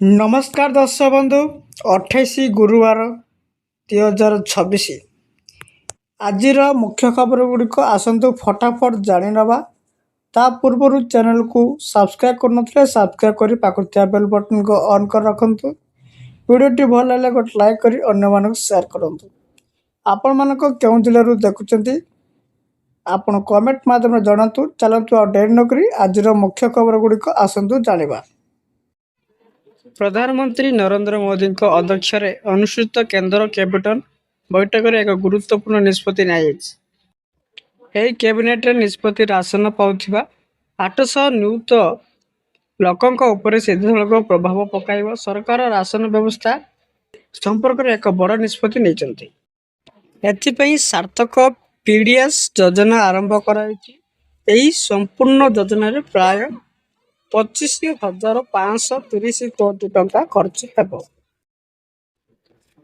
नमस्कार दर्शक बंधु 28 गुरुवार 2026 आज मुख्य खबर गुड़िक आसतु फटाफट जानी नवा ता पूर्व चैनल को सब्सक्राइब कर सब्सक्राइब कर पाखुआ बेल बटन को ऑन कर रखु वीडियोटी भल लगे गोटे लाइक कर अन्य शेयर करूँ आपण मानक क्यों जिलूर देखुं आपण कमेंट मध्यम जनातु चलतु डेरी नक आज मुख्य खबर गुड़िक आसतु जाना। प्रधानमंत्री नरेंद्र मोदी अध्यक्ष अनुसूचित केंद्र कैबिनेट बैठक एक गुरुत्वपूर्ण निष्पत्ति नि कैबिनेट निष्पत्ति राशन पाउथिबा 800 नियुक्त लोकों उपर सीधासलख प्रभाव पकाइब सरकार राशन व्यवस्था संपर्क में एक बड़ निष्पत्ति नहीं। एथिपाई सार्थक पीडीएस योजना आरंभ कराई। संपूर्ण योजन प्राय 25,530 कोटी टंका खर्च हेब।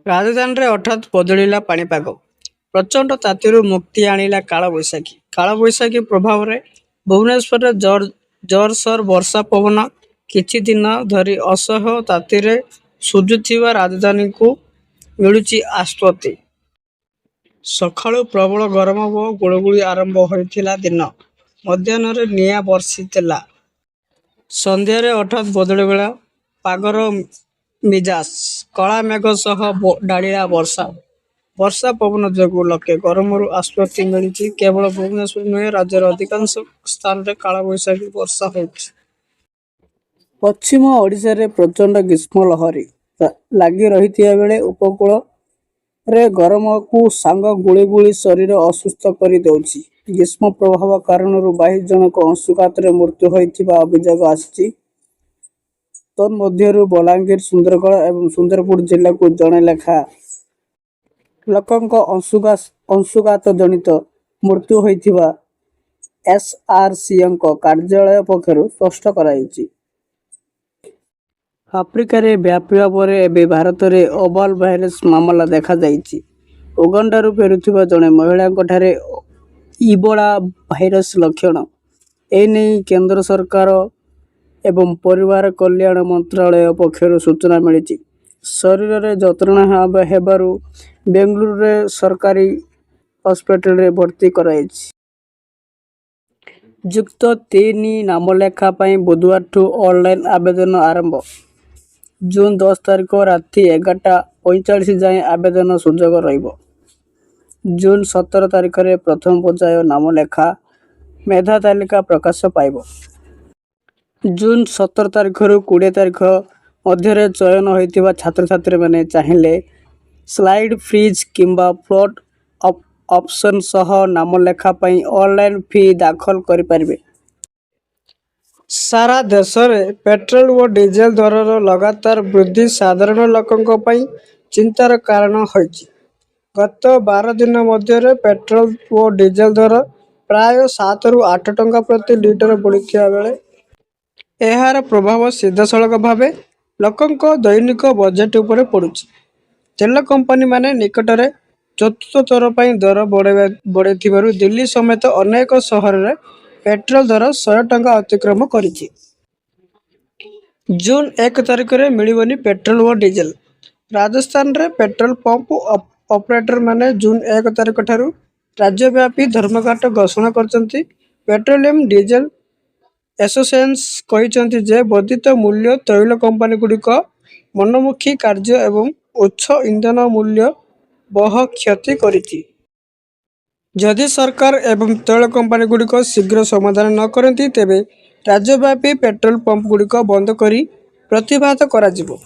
राजधानी रे हठात बदलिला पाणीपाग प्रचंड तातीरु मुक्ति आनिला कालबैशाखी। कालबैशाखी प्रभाव रे भुवनेश्वर जोरसोर वर्षा पवन किछि दिन धरी असह्य तातीरे सुजुथिबा राजधानी को मिलुची आश्वस्ति। सकाळु प्रबल गरम और गुळगुळी आरंभ होइथिला दिन मध्याह्न रे निया वर्षिथिला। संध्यारे हठात बदलिगला पागर मिजाज कला मेघ सह डालिया वर्षा पवन जोगु लोके गरम आश्वस्ति मिली। केवल भुवनेश्वर नुहे राज्यर अधिकांश स्थान रे कालबैशाखी वर्षा होइछि। पश्चिम ओडिशा रे प्रचंड ग्रीष्म लहरी लगी रही बेले उपकूल रे गरम को सांग गुड़ी गुड़ी शरीर असुस्थ कर देउछि। ग्रीष्म प्रभाव कारण 22 जनक अंशुघात मृत्यु होइथिबा अभियोग आछि। तन्मध्यरु बलांगीर सुंदरगढ़ एवं सुंदरपुर जिला को जने लेखा लोकंक अंशुघात जनित मृत्यु होइथिबा एसआरसीएम कार्यालय पक्षरु स्पष्ट कराइछि। आफ्रिका रे व्यापिया परे एबे भारत रे ओबाल भाइरस मामला देखा जाइछि। उगांडारू फेरुथिबा जने महिला ठारे इबोला भाइरस लक्षण एने केंद्र सरकार एवं परिवार कल्याण मंत्रालय पक्षर सूचना मिली। शरीर रे जंत्रणा हेबारू बेंगलुरु रे सरकारी हॉस्पिटल रे भर्ती कराइछि। युक्त 3 नामलेखा पई बुधवार ठू ऑनलाइन आवेदन आरंभ। जून 10 तारिख राति 11:45 जाए आवेदन सुजोग रहिबो। जून 17 तारिख रे प्रथम पर्याय नामलेखा मेधा तालिका प्रकाश पाइब। जून 17 तारिख रु 20 तारिख मध्य चयन होइतिबा छात्र छात्री माने चाहिए स्लाइड फ्रीज किंबा फ्लोट ऑप्शन सह नामलेखा पई ऑनलाइन फी दाखल करि परिबे। सारा देश में पेट्रोल और डीजेल दर लगातार वृद्धि साधारण लोकों पई चिंतार कारण होइछि। गत 12 दिन मध्य पेट्रोल और डीजेल दर प्राय 7 रु 8 टंका प्रति लिटर बढ़िया बेले यार प्रभाव सीधासलख भाव लोकों दैनिक बजेट उपर पड़ुछि। तेल कंपनी माने निकटरे चतुर्थ थर पर दर बढ़े दिल्ली समेत अनेक सहर में पेट्रोल दर 100 टंका अतिक्रम करिछि। जून 1 तारिख रे मिलिबनी पेट्रोल और डीजेल। राजस्थान रे पेट्रोल पंप ऑपरेटर माने जून 1 तारिख ठारू राज्यव्यापी धर्मघट घोषणा करछंती। पेट्रोलियम डीजेल एसोसिएशन कहिसंती जे वर्धित मूल्य तैल कंपनी गुड़िक मनमुखी कार्य एवं उच्च इंधन मूल्य बहु क्षति करिछि। जदि सरकार एवं तैल कंपनी गुड़िक शीघ्र समाधान न करती तेबे राज्यव्यापी पेट्रोल पंप गुड़िक बंद करी प्रतिबाद कराजिबो।